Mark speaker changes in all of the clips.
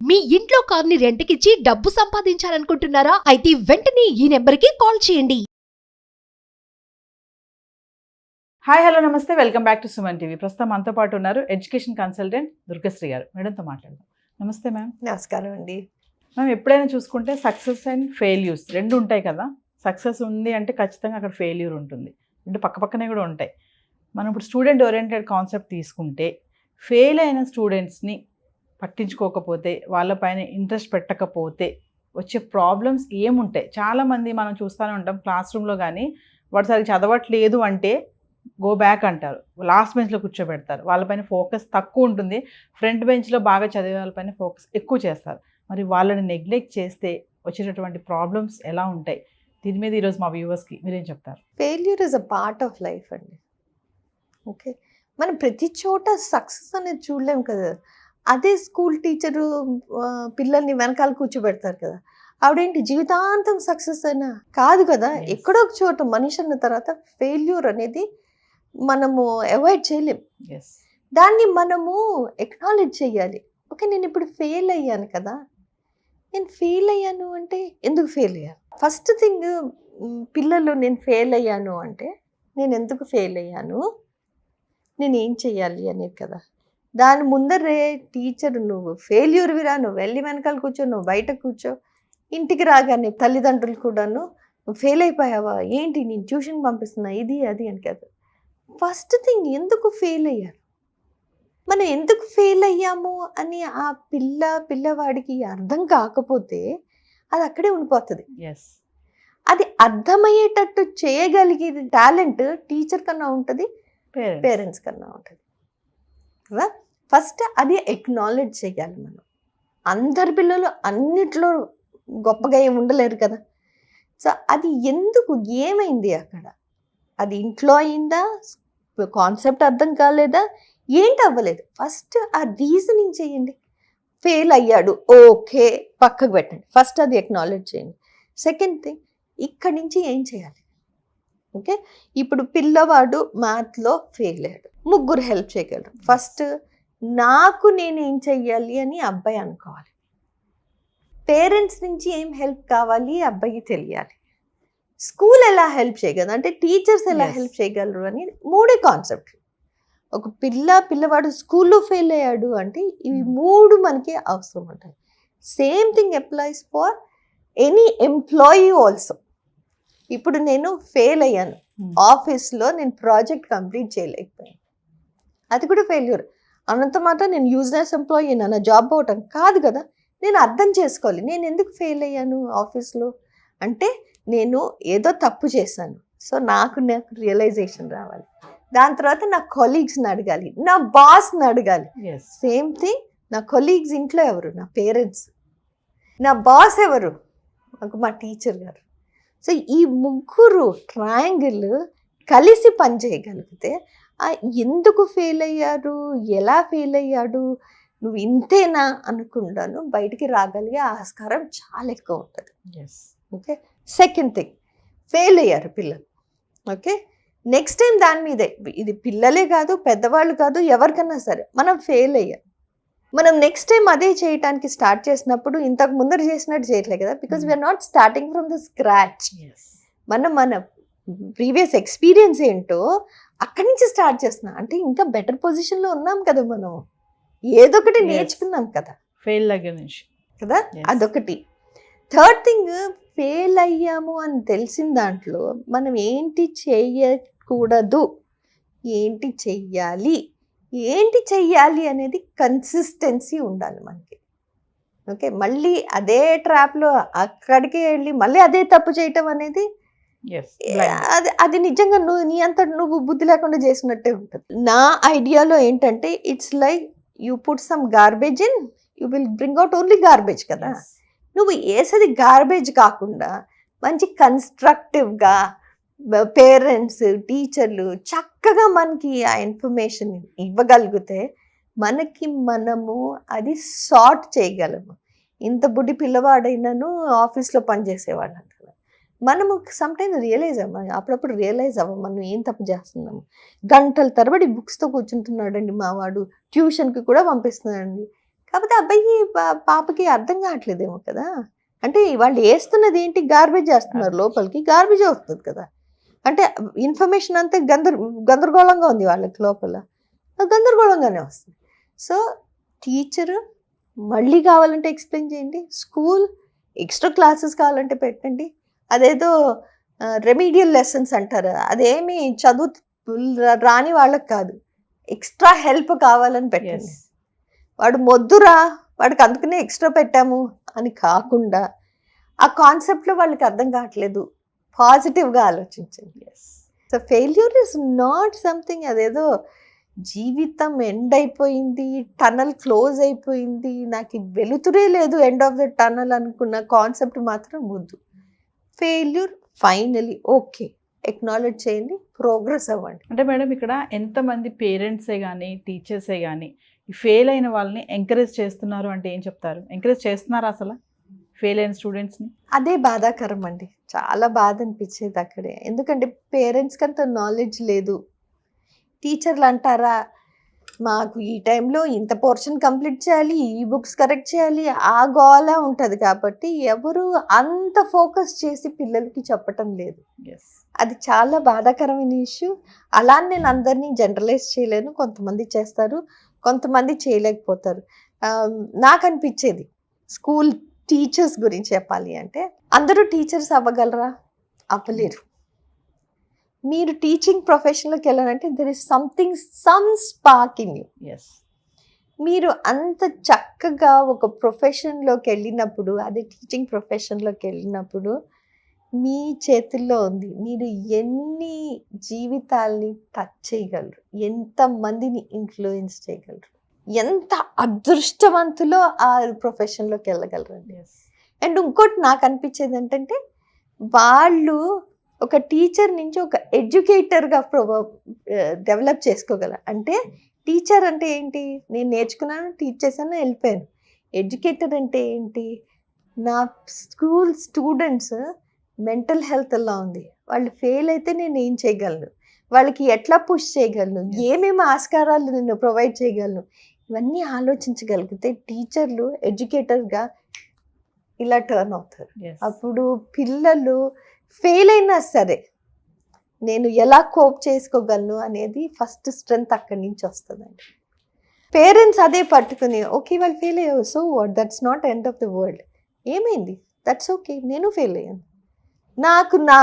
Speaker 1: మీ ఇంట్లో కార్ని రెంట్కిచ్చి డబ్బు సంపాదించాలనుకుంటున్నారా? అయితే వెంటనే ఈ నెంబర్కి కాల్ చేయండి.
Speaker 2: హాయ్ హలో నమస్తే, welcome back to Suman TV. ప్రస్తుతం మనతో పాటు ఉన్నారు ఎడ్యుకేషన్ కన్సల్టెంట్ దుర్గశ్రీ గారు. మేడంతో మాట్లాడదాం. నమస్తే మ్యామ్.
Speaker 3: నమస్కారం అండి.
Speaker 2: మ్యామ్, ఎప్పుడైనా చూసుకుంటే సక్సెస్ అండ్ ఫెయిల్యూర్స్ రెండు ఉంటాయి కదా. సక్సెస్ ఉంది అంటే ఖచ్చితంగా అక్కడ ఫెయిల్యూర్ ఉంటుంది, అంటే పక్కనే కూడా ఉంటాయి. మనం ఇప్పుడు స్టూడెంట్ ఓరియంటెడ్ కాన్సెప్ట్ తీసుకుంటే ఫెయిల్ అయిన స్టూడెంట్స్ని పట్టించుకోకపోతే, వాళ్ళపైన ఇంట్రెస్ట్ పెట్టకపోతే వచ్చే ప్రాబ్లమ్స్ ఏముంటాయి? చాలామంది మనం చూస్తూనే ఉంటాం క్లాస్ రూమ్లో, కానీ వాడు సరిగ్గా చదవట్లేదు అంటే గో బ్యాక్ అంటారు, లాస్ట్ బెంచ్లో కూర్చోబెడతారు, వాళ్ళపైన ఫోకస్ తక్కువ ఉంటుంది. ఫ్రంట్ బెంచ్లో బాగా చదివే వాళ్ళపైన ఫోకస్ ఎక్కువ చేస్తారు. మరి వాళ్ళని నెగ్లెక్ట్ చేస్తే వచ్చేటటువంటి ప్రాబ్లమ్స్ ఎలా ఉంటాయి? దీని మీద ఈరోజు మా వ్యూవర్స్కి మీరేం చెప్తారు?
Speaker 3: Failure is a part of life అండి. ఓకే, మనం ప్రతి చోట సక్సెస్ అనేది చూడలేం కదా. అదే స్కూల్ టీచరు పిల్లల్ని వెనకాల కూర్చోబెడతారు కదా, ఆవిడేంటి జీవితాంతం సక్సెస్ అయినా కాదు కదా. ఎక్కడో ఒక చోట మనిషి అన్న తర్వాత ఫెయిల్యూర్ అనేది మనము అవాయిడ్ చేయలేం. దాన్ని మనము ఎక్నాలెడ్జ్ చేయాలి. ఓకే, నేను ఇప్పుడు ఫెయిల్ అయ్యాను కదా, నేను ఫెయిల్ అయ్యాను అంటే ఎందుకు ఫెయిల్ అయ్యాను? ఫస్ట్ థింగ్, పిల్లలు నేను ఫెయిల్ అయ్యాను అంటే నేను ఎందుకు ఫెయిల్ అయ్యాను, నేను ఏం చెయ్యాలి అనేది కదా. దాని ముందరే టీచర్ నువ్వు ఫెయిల్యూర్ విరా, నువ్వు వెళ్ళి వెనకాల కూర్చో, నువ్వు బయట కూర్చో, ఇంటికి రాగానే తల్లిదండ్రులు కూడాను నువ్వు ఫెయిల్ అయిపోయావా ఏంటి, నేను ట్యూషన్ పంపిస్తున్నా, ఇది అది అని కదా. ఫస్ట్ థింగ్, ఎందుకు ఫెయిల్ అయ్యారు, మనం ఎందుకు ఫెయిల్ అయ్యాము అని ఆ పిల్లవాడికి అర్థం కాకపోతే అది అక్కడే ఉండిపోతుంది. అది అర్థమయ్యేటట్టు చేయగలిగే టాలెంట్ టీచర్ కన్నా ఉంటుంది, పేరెంట్స్ కన్నా ఉంటుంది కదా. ఫస్ట్ అది ఎక్నాలెడ్జ్ చేయాలి మనం. అందరి పిల్లలు అన్నిట్లో గొప్పగా ఏమి ఉండలేరు కదా. సో అది ఎందుకు, ఏమైంది అక్కడ, అది ఇంట్లో అయిందా, కాన్సెప్ట్ అర్థం కాలేదా, ఏంటి అవ్వలేదు, ఫస్ట్ ఆ రీజనింగ్ చేయండి. ఫెయిల్ అయ్యాడు, ఓకే, పక్కకు పెట్టండి, ఫస్ట్ అది ఎక్నాలెడ్జ్ చేయండి. సెకండ్ థింగ్, ఇక్కడి నుంచి ఏం చేయాలి. ఓకే, ఇప్పుడు పిల్లవాడు మ్యాథ్లో ఫెయిల్ అయ్యాడు, ముగ్గురు హెల్ప్ చేయగలరు. ఫస్ట్ నాకు నేనేం చెయ్యాలి అని అబ్బాయి అనుకోవాలి. పేరెంట్స్ నుంచి ఏం హెల్ప్ కావాలి అబ్బాయికి తెలియాలి. స్కూల్ ఎలా హెల్ప్ చేయగలరు అంటే టీచర్స్ ఎలా హెల్ప్ చేయగలరు అని మూడే కాన్సెప్ట్లు. ఒక పిల్లవాడు స్కూల్లో ఫెయిల్ అయ్యాడు అంటే ఇవి మూడు మనకి అవసరం ఉంటాయి. Same thing applies for any employee also. ఇప్పుడు నేను ఫెయిల్ అయ్యాను ఆఫీస్లో, నేను ప్రాజెక్ట్ కంప్లీట్ చేయలేకపోయాను, అది కూడా ఫెయిల్యూర్. అనంత మాత్రం నేను యూజ్లెస్ ఎంప్లాయీ నా జాబ్ పోవటం కాదు కదా. నేను అర్థం చేసుకోవాలి, నేను ఎందుకు ఫెయిల్ అయ్యాను ఆఫీస్లో అంటే నేను ఏదో తప్పు చేశాను. సో నాకు రియలైజేషన్ రావాలి. దాని తర్వాత నా కొలీగ్స్ని అడగాలి, నా బాస్ని అడగాలి. సేమ్ థింగ్, నా కొలీగ్స్ ఇంట్లో ఎవరు, నా పేరెంట్స్. నా బాస్ ఎవరు, నాకు మా టీచర్ గారు. సో ఈ ముగ్గురు ట్రయాంగిల్ కలిసి పనిచేయగలిగితే ఎందుకు ఫెయిల్ అయ్యారు, ఎలా ఫెయిల్ అయ్యాడు, నువ్వు ఇంతేనా అనుకుంటాను బయటికి రాగలిగే ఆస్కారం చాలా ఎక్కువ ఉంటుంది. ఓకే, సెకండ్ థింగ్, ఫెయిల్ అయ్యారు పిల్లలు. ఓకే, నెక్స్ట్ టైం దాని మీదే, ఇది పిల్లలే కాదు పెద్దవాళ్ళు కాదు ఎవరికన్నా సరే, మనం ఫెయిల్ అయ్యాం, మనం నెక్స్ట్ టైం అదే చేయటానికి స్టార్ట్ చేసినప్పుడు ఇంతకు ముందర చేసినట్టు చేయట్లేదు కదా. Because we are not starting from the scratch. మన ప్రీవియస్ ఎక్స్పీరియన్స్ ఏంటో అక్కడి నుంచి స్టార్ట్ చేస్తున్నాం అంటే ఇంకా బెటర్ పొజిషన్లో ఉన్నాం కదా, మనం ఏదో ఒకటి నేర్చుకున్నాం కదా
Speaker 2: ఫెయిల్ దగ్గర నుంచి
Speaker 3: కదా. అదొకటి. థర్డ్ థింగ్, ఫెయిల్ అయ్యాము అని తెలిసిన దాంట్లో మనం ఏంటి చేయకూడదు, ఏంటి చెయ్యాలి అనేది కన్సిస్టెన్సీ ఉండాలి మనకి. ఓకే, మళ్ళీ అదే ట్రాప్లో అక్కడికి వెళ్ళి మళ్ళీ అదే తప్పు చేయటం అనేది అది నిజంగా నీ అంత నువ్వు బుద్ధి లేకుండా చేసినట్టే ఉంటుంది. నా ఐడియాలో ఏంటంటే it's like you put some garbage in, you will bring out only garbage కదా. నువ్వు వేసేది గార్బేజ్ కాకుండా మంచి కన్స్ట్రక్టివ్గా పేరెంట్స్ టీచర్లు చక్కగా మనకి ఆ ఇన్ఫర్మేషన్ ఇవ్వగలిగితే మనము అది సార్ట్ చేయగలము. ఇంత బుడ్డి పిల్లవాడైనాను ఆఫీస్లో పనిచేసేవాడు అంటారు. మనము సమ్టైమ్స్ అప్పుడప్పుడు రియలైజ్ అవ్వం మనం ఏం తప్పు చేస్తున్నాము. గంటల తరబడి బుక్స్తో కూర్చుంటున్నాడండి మా వాడు, ట్యూషన్కి కూడా పంపిస్తున్నాడండి, కాకపోతే అబ్బాయికి పాపకి అర్థం కావట్లేదేమో కదా. అంటే వాళ్ళు వేస్తున్నది ఏంటి, గార్బేజ్ వేస్తున్నారు లోపలికి, గార్బేజ్ వస్తుంది కదా. అంటే ఇన్ఫర్మేషన్ అంతా గందరగోళంగా ఉంది వాళ్ళకి లోపల, గందరగోళంగానే వస్తుంది. సో టీచరు మళ్ళీ కావాలంటే ఎక్స్ప్లెయిన్ చేయండి, స్కూల్ ఎక్స్ట్రా క్లాసెస్ కావాలంటే పెట్టండి. అదేదో రెమీడియల్ లెసన్స్ అంటారు, అదేమి చదువు రాని వాళ్ళకి కాదు, ఎక్స్ట్రా హెల్ప్ కావాలని పెట్టండి. వాడు మొద్దురా, వాడికి అందుకనే ఎక్స్ట్రా పెట్టాము అని కాకుండా ఆ కాన్సెప్ట్లో వాళ్ళకి అర్థం కావట్లేదు, పాజిటివ్గా ఆలోచించండి. So failure is not something అదేదో జీవితం ఎండ్ అయిపోయింది, టనల్ క్లోజ్ అయిపోయింది, నాకు వెలుతురే లేదు ఎండ్ ఆఫ్ ద టనల్ అనుకున్న కాన్సెప్ట్ మాత్రం వద్దు. ఫెయిల్యూర్ ఫైనలీ ఓకే, ఎక్నాలెడ్జ్ చేయండి, ప్రోగ్రెస్ అవ్వండి.
Speaker 2: అంటే మేడం ఇక్కడ ఎంతమంది పేరెంట్సే కానీ టీచర్సే కానీ ఫెయిల్ అయిన వాళ్ళని ఎంకరేజ్ చేస్తున్నారు అంటే ఏం చెప్తారు? ఎంకరేజ్ చేస్తున్నారు అసలు ఫెయిల్ అయిన స్టూడెంట్స్ని?
Speaker 3: అదే బాధాకరం అండి, చాలా బాధ అనిపించేది అక్కడే. ఎందుకంటే పేరెంట్స్కి అంత నాలెడ్జ్ లేదు. టీచర్లు అంటారా, మాకు ఈ టైంలో ఇంత పోర్షన్ కంప్లీట్ చేయాలి, ఈ బుక్స్ కరెక్ట్ చేయాలి, ఆ గోల ఉంటుంది కాబట్టి ఎవరు అంత ఫోకస్ చేసి పిల్లలకి చెప్పటం లేదు. అది చాలా బాధాకరమైన ఇష్యూ. అలా నేను అందరినీ జనరలైజ్ చేయలేను, కొంతమంది చేస్తారు, కొంతమంది చేయలేకపోతారు. నాకు అనిపించేది స్కూల్ టీచర్స్ గురించి చెప్పాలి అంటే, అందరూ టీచర్స్ అవ్వగలరా? అవ్వలేరు. మీరు టీచింగ్ ప్రొఫెషన్లోకి వెళ్ళాలంటే there is something, some spark in you. మీరు అంత చక్కగా ఒక ప్రొఫెషన్లోకి వెళ్ళినప్పుడు, అదే టీచింగ్ ప్రొఫెషన్లోకి వెళ్ళినప్పుడు మీ చేతుల్లో ఉంది. మీరు ఎన్ని జీవితాల్ని టచ్ చేయగలరు, ఎంతమందిని ఇన్ఫ్లుయెన్స్ చేయగలరు, ఎంత అదృష్టవంతులో ఆ ప్రొఫెషన్లోకి వెళ్ళగలరండి. అండ్ ఇంకోటి నాకు అనిపించేది ఏంటంటే, వాళ్ళు ఒక టీచర్ నుంచి ఒక ఎడ్యుకేటర్గా డెవలప్ చేసుకోగలరు. అంటే టీచర్ అంటే ఏంటి, నేను నేర్చుకున్నాను, టీచ్ చేశాను, వెళ్ళిపోయాను. ఎడ్యుకేటర్ అంటే ఏంటి, నా స్కూల్ స్టూడెంట్స్ మెంటల్ హెల్త్ ఎలా ఉంది, వాళ్ళు ఫెయిల్ అయితే నేను ఏం చేయగలను, వాళ్ళకి ఎట్లా పుష్ చేయగలను, ఏమేమి ఆస్కారాలు నేను ప్రొవైడ్ చేయగలను, ఇవన్నీ ఆలోచించగలిగితే టీచర్లు ఎడ్యుకేటర్గా ఇలా టర్న్ అవుతారు. అప్పుడు పిల్లలు ఫెయిల్ అయినా సరే నేను ఎలా కోప్ చేసుకోగలను అనేది ఫస్ట్ స్ట్రెంగ్త్ అక్కడి నుంచి వస్తుందండి. పేరెంట్స్ అదే పట్టుకుని ఓకే వాళ్ళు ఫెయిల్ అయ్యావు, so what, that's not end of the world, ఏమైంది, దట్స్ ఓకే, నేను ఫెయిల్ అయ్యాను. నాకు నా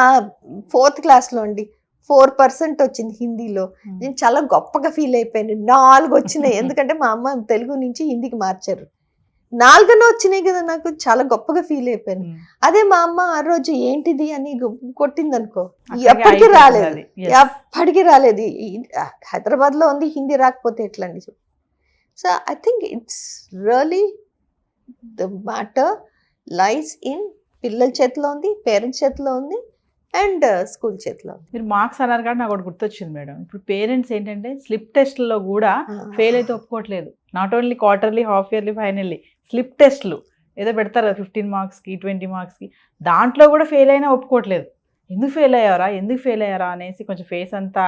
Speaker 3: 4th క్లాస్లో అండి 4% వచ్చింది హిందీలో. నేను చాలా గొప్పగా ఫీల్ అయిపోయాను. 4 వచ్చినాయి, ఎందుకంటే మా అమ్మ తెలుగు నుంచి హిందీకి మార్చారు. 4 వచ్చినాయి కదా, నాకు చాలా గొప్పగా ఫీల్ అయిపోయాను. అదే మా అమ్మ ఆ రోజు ఏంటిది అని కొట్టింది అనుకో, ఎప్పటికీ రాలేదు. హైదరాబాద్లో ఉంది, హిందీ రాకపోతే ఎట్లా అండి? So I think it's really the matter lies in పిల్లల చేతిలో ఉంది, పేరెంట్స్ చేతిలో ఉంది, అండ్ స్కూల్ చేతిలో.
Speaker 2: మీరు మార్క్స్ అన్నారు కాబట్టి నాకు ఒకటి గుర్తొచ్చింది మేడం. ఇప్పుడు పేరెంట్స్ ఏంటంటే స్లిప్ టెస్ట్లో కూడా ఫెయిల్ అయితే ఒప్పుకోవట్లేదు. Not only quarterly, half yearly, finally slip టెస్ట్లు ఏదో పెడతారు కదా 15 మార్క్స్కి 20 మార్క్స్కి, దాంట్లో కూడా ఫెయిల్ అయినా ఒప్పుకోవట్లేదు. ఎందుకు ఫెయిల్ అయ్యారా అనేసి కొంచెం ఫేస్ అంతా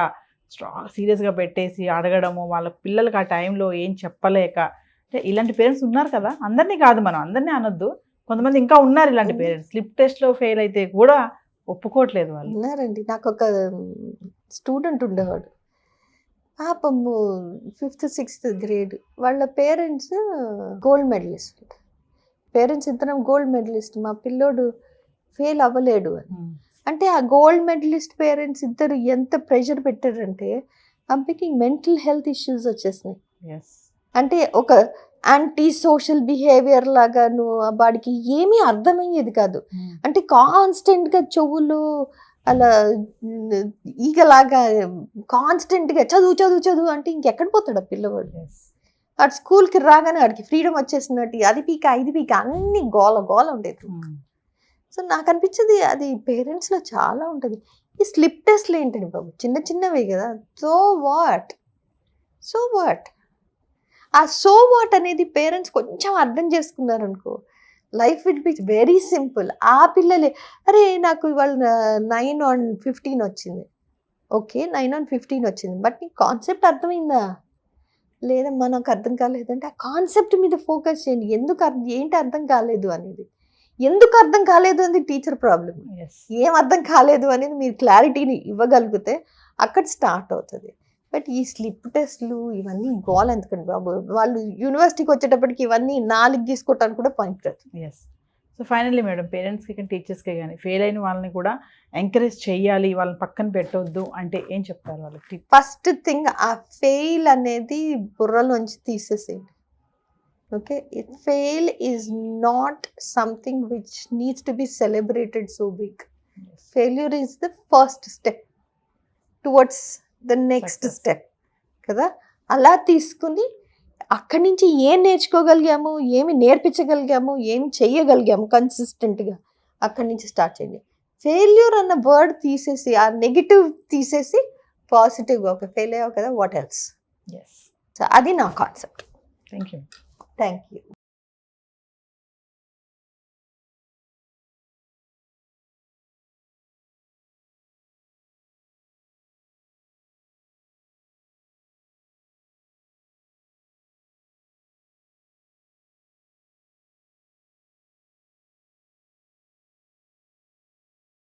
Speaker 2: సీరియస్గా పెట్టేసి అడగడము, వాళ్ళ పిల్లలకి ఆ టైంలో ఏం చెప్పలేక. అంటే ఇలాంటి పేరెంట్స్ ఉన్నారు కదా, అందరినీ కాదు, మనం అందరినీ అనొద్దు, కొంతమంది ఇంకా ఉన్నారు ఇలాంటి పేరెంట్స్. స్లిప్ టెస్ట్లో ఫెయిల్ అయితే కూడా ఒప్పుకోవట్లేదు వాళ్ళు.
Speaker 3: ఉన్నారండి. నాకు ఒక స్టూడెంట్ ఉండేవాడు, పాపము 5th 6th గ్రేడ్, వాళ్ళ పేరెంట్స్ గోల్డ్ మెడలిస్ట్. పేరెంట్స్ ఇద్దరం గోల్డ్ మెడలిస్ట్, మా పిల్లోడు ఫెయిల్ అవ్వలేడు అని. అంటే ఆ గోల్డ్ మెడలిస్ట్ పేరెంట్స్ ఇద్దరు ఎంత ప్రెషర్ పెట్టారంటే అబ్బాయికి మెంటల్ హెల్త్ ఇష్యూస్ వచ్చేసినాయి. అంటే ఒక యాంటీ సోషల్ బిహేవియర్ లాగాను, వాడికి ఏమీ అర్థమయ్యేది కాదు. అంటే కాన్స్టెంట్గా చెవులు అలా ఈగలాగా కాన్స్టెంట్గా చదువు అంటే ఇంకెక్కడ పోతాడు ఆ పిల్లవాడు. వాడు స్కూల్కి రాగానే వాడికి ఫ్రీడమ్ వచ్చేసినట్టు అది పీక ఇది పీక అన్ని గోల ఉండేది. సో నాకు అనిపించింది అది పేరెంట్స్లో చాలా ఉంటుంది. ఈ స్లిప్ టెస్ట్లు ఏంటండి బాబు, చిన్నవే కదా. So what ah so what అనేది పేరెంట్స్ కొంచెం అర్థం చేసుకున్నారనుకో, life will be very simple. ఆ పిల్లలే అరే నాకు ఇవాళ 9/15 వచ్చింది, ఓకే 9/15 వచ్చింది, బట్ నీకు కాన్సెప్ట్ అర్థమైందా? లేదమ్మా నాకు అర్థం కాలేదంటే ఆ కాన్సెప్ట్ మీద ఫోకస్ చేయండి. ఏంటి అర్థం కాలేదు అనేది, ఎందుకు అర్థం కాలేదు అనేది టీచర్ ప్రాబ్లం.
Speaker 2: ఎస్
Speaker 3: ఏం అర్థం కాలేదు అనేది మీరు క్లారిటీని ఇవ్వగలిగితే అక్కడ స్టార్ట్ అవుతుంది. బట్ ఈ స్లిప్ టెస్ట్లు ఇవన్నీ గోల్ ఎందుకండి బాబు, వాళ్ళు యూనివర్సిటీకి వచ్చేటప్పటికి ఇవన్నీ 4 గీసుకోవటానికి కూడా పనికిరాదు.
Speaker 2: ఎస్. సో ఫైనల్లీ మేడం, పేరెంట్స్కి కానీ టీచర్స్కి కానీ ఫెయిల్ అయిన వాళ్ళని కూడా ఎంకరేజ్ చేయాలి, వాళ్ళని పక్కన పెట్టొద్దు అంటే ఏం చెప్తారు వాళ్ళకి?
Speaker 3: ఫస్ట్ థింగ్ ఆ ఫెయిల్ అనేది బుర్రలోంచి తీసేసేయండి. Okay, fail is not something which needs to be celebrated so big. Failure is the first step towards the next
Speaker 2: Success.
Speaker 3: Step కదా. అలా తీసుకుని అక్కడి నుంచి ఏం నేర్చుకోగలిగాము, ఏమి నేర్పించగలిగాము, ఏమి చెయ్యగలిగాము కన్సిస్టెంట్గా, అక్కడి నుంచి స్టార్ట్ చేయండి. ఫెయిల్యూర్ అన్న వర్డ్ తీసేసి, ఆ నెగిటివ్ తీసేసి పాజిటివ్గా ఓకే ఫెయిల్ అయ్యావు కదా, వాట్ ఎల్స్.
Speaker 2: ఎస్.
Speaker 3: సో అది నా concept.
Speaker 2: Thank you.
Speaker 3: Thank you.